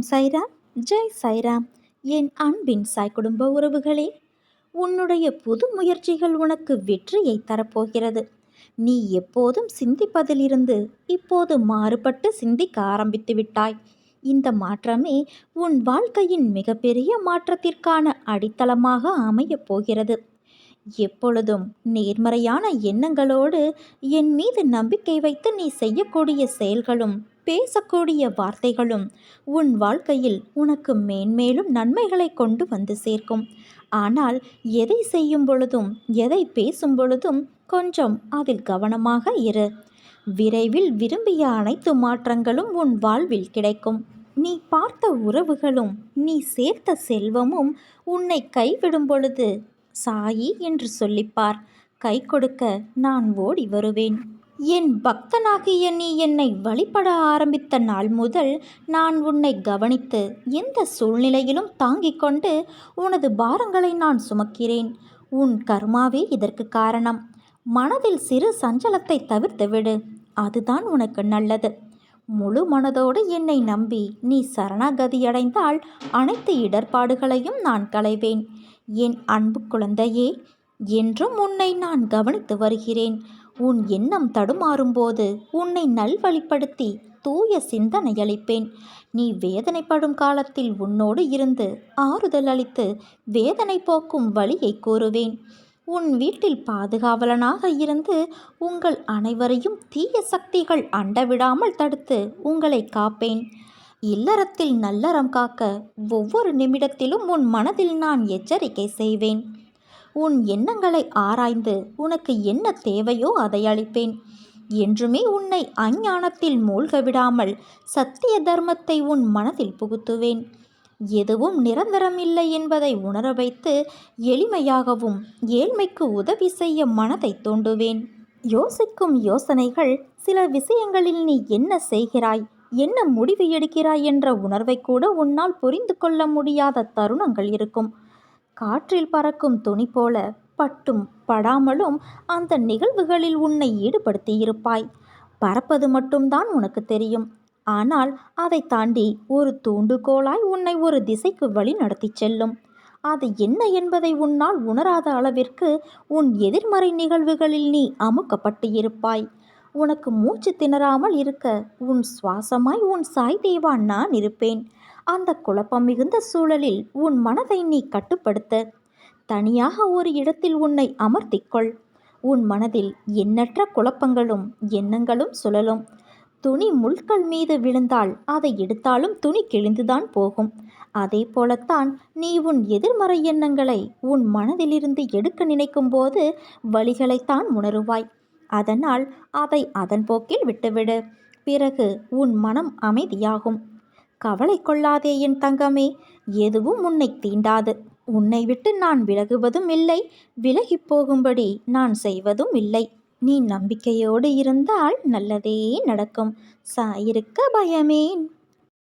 ஓம் சாய்ராம், ஜெய் சாய்ராம். என் அன்பின் சாய் குடும்ப உறவுகளே, உன்னுடைய புது முயற்சிகள் உனக்கு வெற்றியை தரப்போகிறது. நீ எப்போதும் சிந்திப்பதிலிருந்து இப்போது மாறுபட்டு சிந்திக்க ஆரம்பித்து விட்டாய். இந்த மாற்றமே உன் வாழ்க்கையின் மிகப்பெரிய மாற்றத்திற்கான அடித்தளமாக அமையப் போகிறது. எப்பொழுதும் நேர்மறையான எண்ணங்களோடு என் மீது நம்பிக்கை வைத்து நீ செய்யக்கூடிய செயல்களும் பேசக்கூடிய வார்த்தைகளும் உன் வாழ்க்கையில் உனக்கு மேன்மேலும் நன்மைகளை கொண்டு வந்து சேர்க்கும். ஆனால் எதை செய்யும் பொழுதும் எதை பேசும் பொழுதும் கொஞ்சம் அதில் கவனமாக இரு. விரைவில் விரும்பிய அனைத்து மாற்றங்களும் உன் வாழ்வில் கிடைக்கும். நீ பார்த்த உறவுகளும் நீ சேர்த்த செல்வமும் உன்னை கைவிடும் பொழுது சாயி என்று சொல்லிப்பார். கை கொடுக்க நான் ஓடி வருவேன். என் பக்தனாகிய நீ என்னை வழிபட ஆரம்பித்த நாள் முதல் நான் உன்னை கவனித்து எந்த சூழ்நிலையிலும் தாங்கிக் கொண்டு உனது பாரங்களை நான் சுமக்கிறேன். உன் கர்மாவே இதற்கு காரணம். மனதில் சிறு சஞ்சலத்தை தவிர்த்துவிடு, அதுதான் உனக்கு நல்லது. முழு மனதோடு என்னை நம்பி நீ சரணாகதியடைந்தால் அனைத்து இடர்பாடுகளையும் நான் களைவேன். என் அன்பு குழந்தையே, என்றும் உன்னை நான் கவனித்து வருகிறேன். உன் எண்ணம் தடுமாறும்போது உன்னை நல்வழிப்படுத்தி தூய சிந்தனை அளிப்பேன். நீ வேதனைப்படும் காலத்தில் உன்னோடு இருந்து ஆறுதல் அளித்து வேதனை போக்கும் வழியை கூறுவேன். உன் வீட்டில் பாதுகாவலனாக இருந்து உங்கள் அனைவரையும் தீய சக்திகள் அண்டவிடாமல் தடுத்து உங்களை காப்பேன். இல்லறத்தில் நல்லறம் காக்க ஒவ்வொரு நிமிடத்திலும் உன் மனதில் நான் எச்சரிக்கை செய்வேன். உன் எண்ணங்களை ஆராய்ந்து உனக்கு என்ன தேவையோ அதை அளிப்பேன். என்றுமே உன்னை அஞ்ஞானத்தில் மூழ்க விடாமல் சத்திய தர்மத்தை உன் மனதில் புகுத்துவேன். எதுவும் நிரந்தரம் இல்லை என்பதை உணர வைத்து எளிமையாகவும் ஏழ்மைக்கு உதவி செய்ய மனதை தூண்டுவேன். யோசிக்கும் யோசனைகள் சில விஷயங்களில் நீ என்ன செய்கிறாய், என்ன முடிவு எடுக்கிறாய் என்ற உணர்வை கூட உன்னால் புரிந்து கொள்ள முடியாத தருணங்கள் இருக்கும். காற்றில் பறக்கும் துணி போல பட்டும் படாமலும் அந்த நிகழ்வுகளில் உன்னை ஈடுபடுத்தியிருப்பாய். பறப்பது மட்டும்தான் உனக்கு தெரியும். ஆனால் அதை தாண்டி ஒரு தூண்டுகோலாய் உன்னை ஒரு திசைக்கு வழி நடத்தி செல்லும். அது என்ன என்பதை உன்னால் உணராத அளவிற்கு உன் எதிர்மறை நிகழ்வுகளில் நீ அமுக்கப்பட்டு இருப்பாய். உனக்கு மூச்சு திணறாமல் இருக்க உன் சுவாசமாய் உன் சாய் தேவா நான் இருப்பேன். அந்த குழப்பம் மிகுந்த சூழலில் உன் மனதை நீ கட்டுப்படுத்த தனியாக ஒரு இடத்தில் உன்னை அமர்த்திக்கொள். உன் மனதில் எண்ணற்ற குழப்பங்களும் எண்ணங்களும் சுழலும். துணி முள்கள் மீது விழுந்தால் அதை எடுத்தாலும் துணி கிழிந்துதான் போகும். அதே போலத்தான் நீ உன் எதிர்மறை எண்ணங்களை உன் மனதிலிருந்து எடுக்க நினைக்கும் போது வலிகளைத்தான் உணருவாய். அதனால் அதை அதன் போக்கில் விட்டுவிடு. பிறகு உன் மனம் அமைதியாகும். கவலை கொள்ளாதே என் தங்கமே, எதுவும் உன்னை தீண்டாது. உன்னை விட்டு நான் விலகுவதும் இல்லை, விலகி போகும்படி நான் செய்வதும் இல்லை. நீ நம்பிக்கையோடு இருந்தால் நல்லதே நடக்கும். சாயிருக்க பயமேன்.